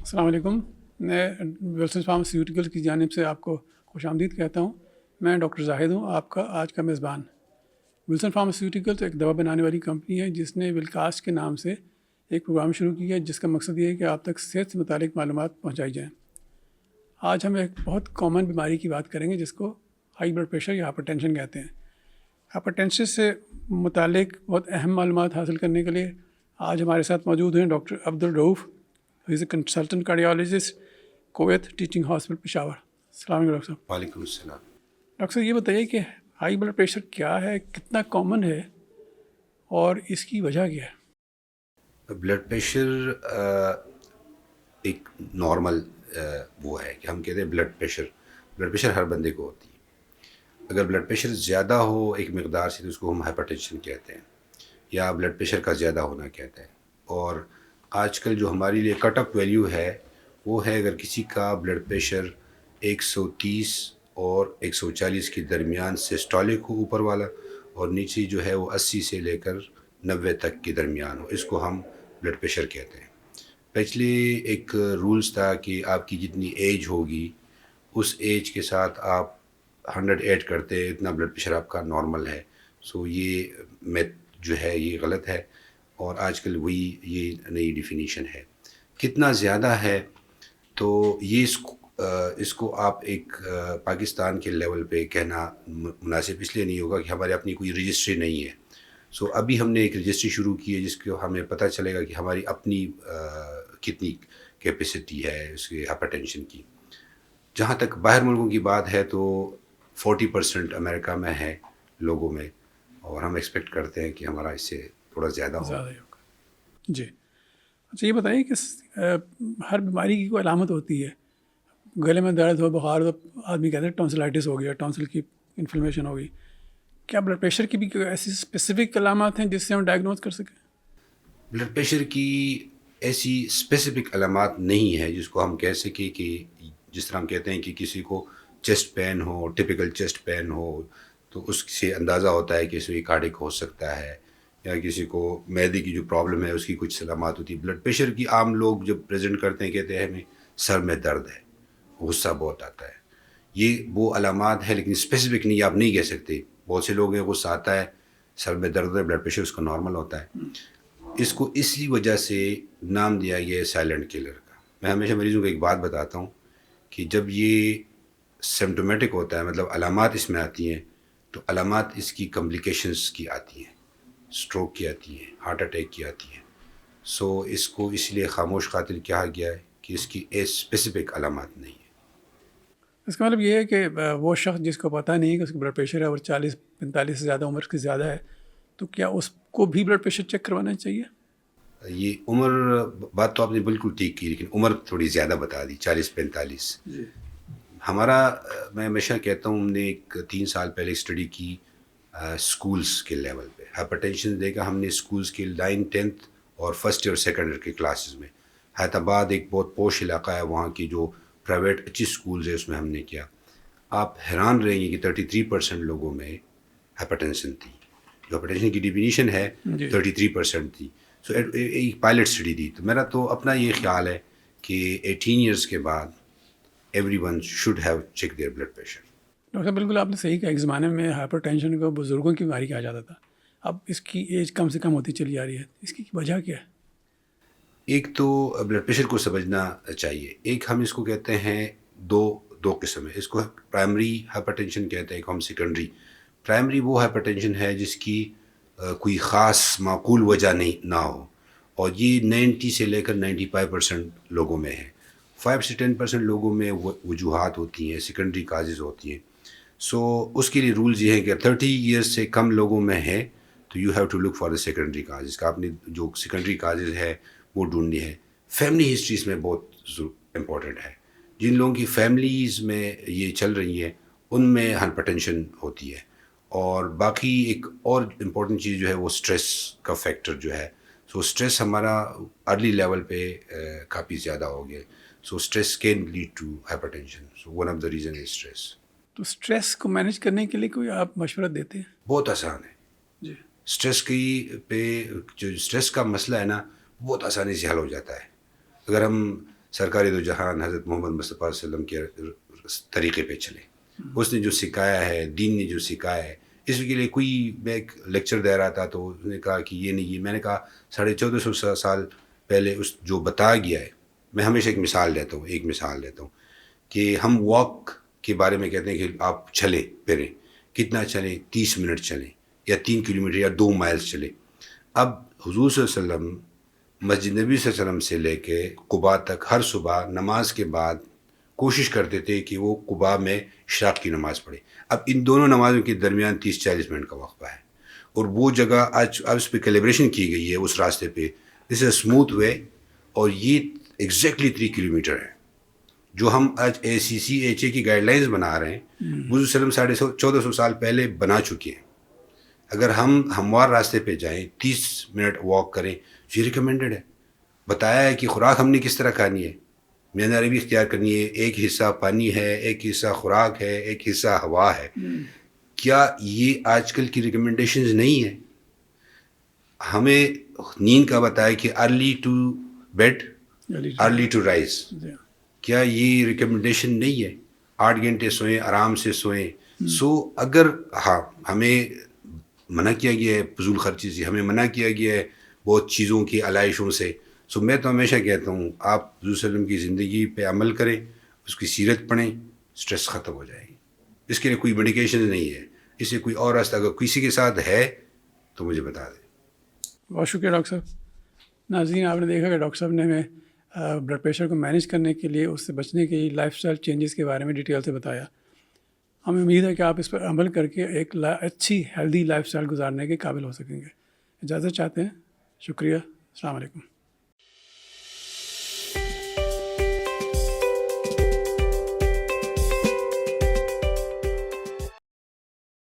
السلام علیکم. میں ولسن فارماسیوٹیکلز کی جانب سے آپ کو خوش آمدید کہتا ہوں. میں ڈاکٹر زاہد ہوں، آپ کا آج کا میزبان. ولسن فارماسیوٹیکلز ایک دوا بنانے والی کمپنی ہے جس نے ولکاسٹ کے نام سے ایک پروگرام شروع کیا ہے جس کا مقصد یہ ہے کہ آپ تک صحت سے متعلق معلومات پہنچائی جائیں. آج ہم ایک بہت کامن بیماری کی بات کریں گے جس کو ہائی بلڈ پریشر یا ہائپر ٹینشن کہتے ہیں. ہائپر ٹینشن سے متعلق بہت اہم معلومات حاصل کرنے کے لیے آج ہمارے ساتھ موجود ہیں doctor Abdul Rauf. He is a consultant cardiologist, Kuwait teaching hospital Peshawar. السلام علیکم ڈاکٹر صاحب. وعلیکم السلام. ڈاکٹر صاحب یہ بتائیے کہ ہائی بلڈ پریشر کیا ہے، کتنا کامن ہے اور اس کی وجہ کیا ہے؟ بلڈ پریشر ایک نارمل وہ ہے کہ ہم کہتے ہیں بلڈ پریشر ہر بندے کو ہوتی ہے. اگر بلڈ پریشر زیادہ ہو ایک مقدار سے تو اس کو ہم ہائپر ٹینشن کہتے ہیں یا بلڈ پریشر کا زیادہ ہونا کہتے ہیں. اور آج کل جو ہمارے لیے کٹ اپ ویلیو ہے وہ ہے اگر کسی کا بلڈ پریشر 130 اور 140 کے درمیان سسٹولک ہو اوپر والا، اور نیچے جو ہے وہ 80 سے لے کر 90 تک کے درمیان ہو، اس کو ہم بلڈ پریشر کہتے ہیں. پچھلے ایک رولز تھا کہ آپ کی جتنی ایج ہوگی اس ایج کے ساتھ آپ 100 ایڈ کرتے ہیں، اتنا بلڈ پریشر آپ کا نارمل ہے. سو یہ میتھ جو ہے یہ غلط ہے، اور آج کل وہی یہ نئی ڈیفینیشن ہے. کتنا زیادہ ہے تو یہ اس کو آپ ایک پاکستان کے لیول پہ کہنا مناسب اس لیے نہیں ہوگا کہ ہمارے اپنی کوئی رجسٹری نہیں ہے. سو ابھی ہم نے ایک رجسٹری شروع کی ہے جس کو ہمیں پتہ چلے گا کہ ہماری اپنی کتنی کیپیسٹی ہے اس کے ہائپر ٹینشن کی. جہاں تک باہر ملکوں کی بات ہے تو 40% امریکہ میں ہے لوگوں میں، اور ہم ایکسپیکٹ کرتے ہیں کہ ہمارا اس سے تھوڑا زیادہ ہو. زیادہ ہی ہوگا. جی اچھا، یہ بتائیے کہ ہر بیماری کی کوئی علامت ہوتی ہے. گلے میں درد ہو، بخار ہو، آدمی کہتے ہیں ٹونسلائٹس ہو گیا، ٹونسل کی انفلمیشن ہو گئی. کیا بلڈ پریشر کی بھی کوئی ایسی اسپیسیفک علامات ہیں جس سے ہم ڈائگنوز کر سکیں؟ بلڈ پریشر کی ایسی اسپیسیفک علامات نہیں ہے جس کو ہم کہہ سکیں کہ جس طرح ہم کہتے ہیں کہ کسی کو چیسٹ پین ہو، ٹپیکل چیسٹ پین ہو تو اس سے اندازہ ہوتا ہے کہ اس میں کارڈک ہو سکتا ہے، یا کسی کو معدے کی جو پرابلم ہے اس کی کچھ علامات ہوتی ہے. بلڈ پریشر کی عام لوگ جب پریزنٹ کرتے ہیں کہتے ہیں ہمیں سر میں درد ہے، غصہ بہت آتا ہے. یہ وہ علامات ہے لیکن اسپیسیفک نہیں، آپ نہیں کہہ سکتے. بہت سے لوگ ہیں غصہ آتا ہے، سر میں درد ہے، بلڈ پریشر اس کا نارمل ہوتا ہے. اس کو اسی وجہ سے نام دیا گیا ہے سائلنٹ کلر کا. میں ہمیشہ مریضوں کو ایک بات بتاتا ہوں کہ جب یہ سمپٹومیٹک ہوتا ہے، مطلب علامات اس میں آتی ہیں، تو علامات اس کی کمپلیکیشنز کی آتی ہیں، سٹروک کی آتی ہیں، ہارٹ اٹیک کی آتی ہیں. سو اس کو اس لیے خاموش قاتل کہا گیا ہے کہ اس کی اسپیسیفک علامات نہیں ہے. اس کا مطلب یہ ہے کہ وہ شخص جس کو پتہ نہیں کہ اس کا بلڈ پریشر ہے اور 40-45 سے زیادہ عمر سے زیادہ ہے، تو کیا اس کو بھی بلڈ پریشر چیک کروانا چاہیے؟ یہ عمر بات تو آپ نے بالکل ٹھیک کی، لیکن عمر تھوڑی زیادہ بتا دی، 40-45. جی. ہمارا میں ہمیشہ کہتا ہوں، ہم نے ایک 3 سال پہلے اسٹڈی کی اسکولس کے لیول پہ ہائپر ٹینشن دیکھا ہم نے اسکولس کے 9th 10th اور فرسٹ ایئر سیکنڈ ایئر کے کلاسز میں. حیدرآباد ایک بہت پوش علاقہ ہے، وہاں کی جو پرائیویٹ اچھی اسکولز ہے اس میں ہم نے کیا. آپ حیران رہیں گے کہ 33% لوگوں میں ہائپر ٹینشن تھی. جو ہائپر ٹینشن کی ڈیفینیشن ہے 33% تھی. سو ایک پائلٹ اسٹڈی تھی. تو میرا تو اپنا یہ خیال ہے کہ 18 ایئرس کے بعد everyone should have check their blood pressure. Doctor صاحب بالکل آپ نے صحیح کہا. ایک زمانے میں ہائپر ٹینشن کو بزرگوں کی بیماری کہا جاتا تھا، اب اس کی ایج کم سے کم ہوتی چلی جا رہی ہے. اس کی وجہ کیا ہے؟ ایک تو بلڈ پریشر کو سمجھنا چاہیے. ایک ہم اس کو کہتے ہیں دو قسم ہے. اس کو پرائمری ہائپر ٹینشن کہتے ہیں، ایک ہم سیکنڈری. پرائمری وہ ہائپر ٹینشن ہے جس کی کوئی خاص معقول وجہ نہ ہو، اور یہ 90 سے لے کر 95% لوگوں میں ہے. 5 سے 10% لوگوں میں وجوہات ہوتی ہیں، سیکنڈری کازز ہوتی ہیں. سو اس کے لیے رولز یہ ہیں کہ 30 ایئرس سے کم لوگوں میں ہے تو you have to look for the secondary causes. کا آپ نے جو سیکنڈری کازز ہے وہ ڈھونڈنی ہے. فیملی ہسٹریز میں بہت امپورٹنٹ ہے. جن لوگوں کی فیملیز میں یہ چل رہی ہیں ان میں ہائپر ٹینشن ہوتی ہے. اور باقی ایک اور امپورٹنٹ چیز جو ہے وہ سٹریس کا فیکٹر جو ہے. سو سٹریس ہمارا ارلی لیول پہ کافی زیادہ ہو گیا. So stress can lead to hypertension. So one of the reason is stress. تو اسٹریس کو مینیج کرنے کے لیے کوئی آپ مشورہ دیتے ہیں؟ بہت آسان ہے. جی. اسٹریس کی پہ جو اسٹریس کا مسئلہ ہے نا بہت آسانی سے حل ہو جاتا ہے. اگر ہم سرکار دو جہان حضرت محمد مصطفیٰ صلی اللہ علیہ وسلم کے طریقے پہ چلیں. اس نے جو سکھایا ہے, دین نے جو سکھایا ہے, اس کے لیے کوئی میں ایک لیکچر دے رہا تھا تو اس نے کہا کہ یہ نہیں, یہ میں نے کہا 1450 سال پہلے اس جو بتایا گیا ہے. میں ہمیشہ ایک مثال دیتا ہوں کہ ہم واک کے بارے میں کہتے ہیں کہ آپ چلیں پھریں, کتنا چلیں, 30 منٹ چلیں یا 3 کلومیٹر یا 2 مائلز چلیں. اب حضور صلی اللہ علیہ وسلم مسجد نبی صلی اللہ علیہ وسلم سے لے کے قباء تک ہر صبح نماز کے بعد کوشش کرتے تھے کہ وہ قباء میں اشراق کی نماز پڑھے. اب ان دونوں نمازوں کے درمیان 30-40 منٹ کا وقفہ ہے, اور وہ جگہ آج اب اس پہ کیلیبریشن کی گئی ہے اس راستے پہ. دس از اے اسموتھ وے, اور یہ ایگزیکٹلی 3 کلومیٹر ہے. جو ہم آج ACCHA کی گائیڈ لائنز بنا رہے ہیں, حضور صلی اللہ علیہ وسلم 1400 سال پہلے بنا چکے ہیں. اگر ہم ہموار راستے پہ جائیں, 30 منٹ واک کریں, یہ ریکمینڈڈ ہے. بتایا ہے کہ خوراک ہم نے کس طرح کھانی ہے, میانہ عربی اختیار کرنی ہے. ایک حصہ پانی ہے, ایک حصہ خوراک ہے, ایک حصہ ہوا ہے. کیا یہ آج کل کی ریکمنڈیشنز نہیں ہیں؟ ہمیں نیند کا بتایا کہ early to bed early to rise. کیا یہ ریکمنڈیشن نہیں ہے؟ 8 گھنٹے سوئیں, آرام سے سوئیں. اگر ہمیں منع کیا گیا ہے فضول خرچی سے, ہمیں منع کیا گیا ہے بہت چیزوں کی علائشوں سے. میں تو ہمیشہ کہتا ہوں آپ حضور صلی اللہ علیہ وسلم کی زندگی پہ عمل کریں, اس کی سیرت پڑھیں, سٹریس ختم ہو جائے گی. اس کے لیے کوئی میڈیکیشن نہیں ہے, اس سے کوئی اور راستہ اگر کسی کے ساتھ ہے تو مجھے بتا دیں. بہت شکریہ ڈاکٹر صاحب. ناظرین, آپ نے دیکھا کہ ڈاکٹر صاحب نے ہمیں بلڈ پریشر کو مینیج کرنے کے لیے, اس سے بچنے کے لیے لائف اسٹائل چینجز کے بارے میں ڈیٹیل سے بتایا. ہمیں امید ہے کہ آپ اس پر عمل کر کے ایک اچھی ہیلدی لائف اسٹائل گزارنے کے قابل ہو سکیں گے. اجازت چاہتے ہیں. شکریہ. السلام علیکم.